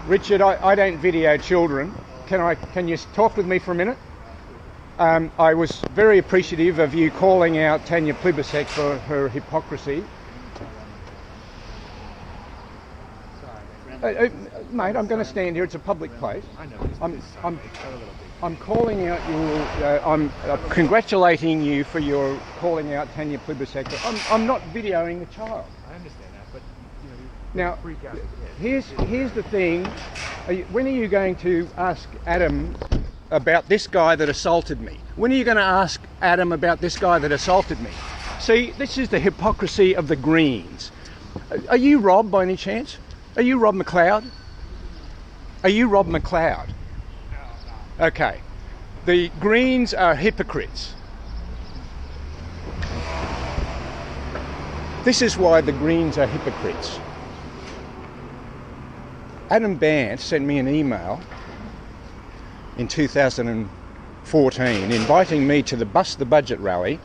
Richard, I don't video children. Can you talk with me for a minute? I was very appreciative of you calling out Tanya Plibersek for her hypocrisy. Mate, I'm going to stand here. It's a public place. I know. I'm calling out you. I'm congratulating you for your calling out Tanya Plibersek. I'm not videoing the child. I understand that, but Now, freak out. here's the thing. When are you going to ask Adam about this guy that assaulted me? When are you going to ask Adam about this guy that assaulted me? See, this is the hypocrisy of the Greens. Are you Rob by any chance? Are you Rob McLeod? Are you Rob McLeod? No. Okay. The Greens are hypocrites. This is why the Greens are hypocrites. Adam Bant sent me an email in 2014 inviting me to the Bust the Budget rally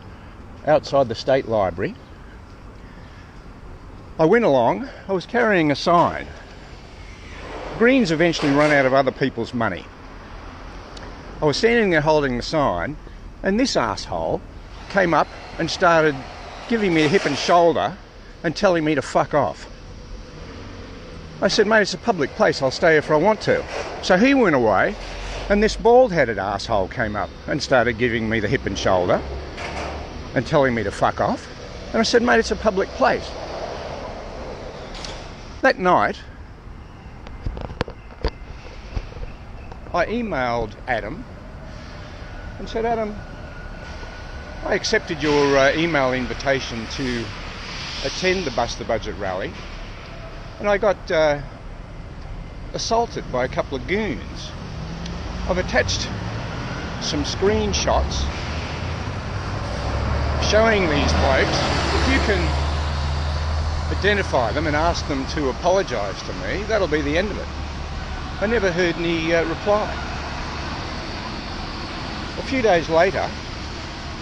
outside the State Library. I went along. I was carrying a sign. Greens eventually run out of other people's money. I was standing there holding the sign, and this asshole came up and started giving me a hip and shoulder and telling me to fuck off. I said, mate, it's a public place. I'll stay if I want to. So he went away, and this bald-headed asshole came up and started giving me the hip and shoulder and telling me to fuck off. And I said, mate, it's a public place. That night, I emailed Adam and said, Adam, I accepted your email invitation to attend the Bust the Budget rally, and I got assaulted by a couple of goons. I've attached some screenshots showing these blokes. If you can identify them and ask them to apologise to me, that'll be the end of it. I never heard any reply. A few days later,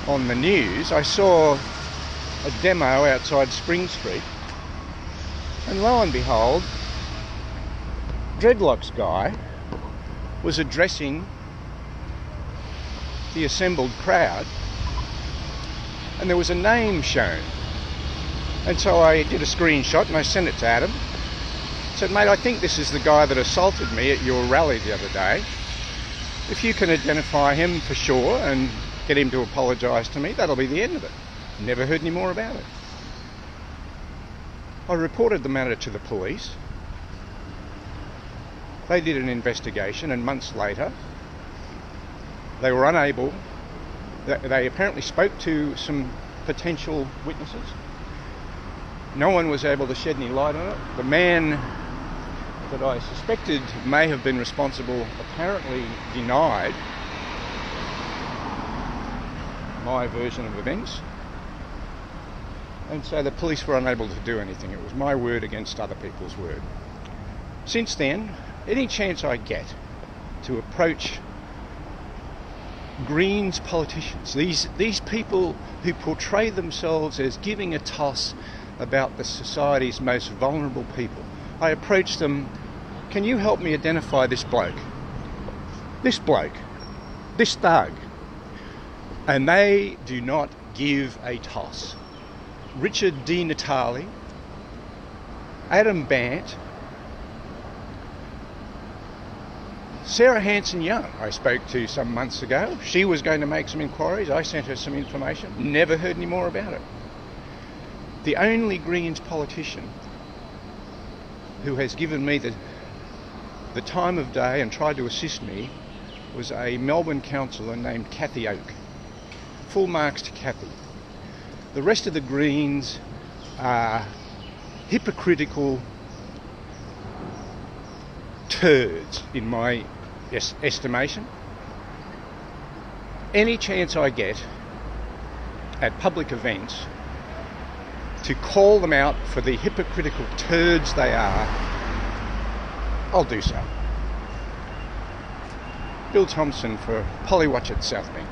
on the news, I saw a demo outside Spring Street, and lo and behold, Dreadlocks guy was addressing the assembled crowd, and there was a name shown. And so I did a screenshot and I sent it to Adam. I said, mate, I think this is the guy that assaulted me at your rally the other day. If you can identify him for sure and get him to apologise to me, that'll be the end of it. Never heard any more about it. I reported the matter to the police. They did an investigation, and months later, they were unable. They apparently spoke to some potential witnesses. No one was able to shed any light on it. The man that I suspected may have been responsible apparently denied my version of events. And so the police were unable to do anything. It was my word against other people's word. Since then, any chance I get to approach Greens politicians, these people who portray themselves as giving a toss about the society's most vulnerable people, I approach them, can you help me identify this bloke? This thug. And they do not give a toss. Richard Di Natale, Adam Bant, Sarah Hanson-Young I spoke to some months ago. She was going to make some inquiries. I sent her some information. Never heard any more about it. The only Greens politician who has given me the time of day and tried to assist me was a Melbourne councillor named Cathy Oak. Full marks to Cathy. The rest of the Greens are hypocritical turds, in my estimation. Any chance I get at public events to call them out for the hypocritical turds they are, I'll do so. Bill Thompson for Polywatch at Southbank.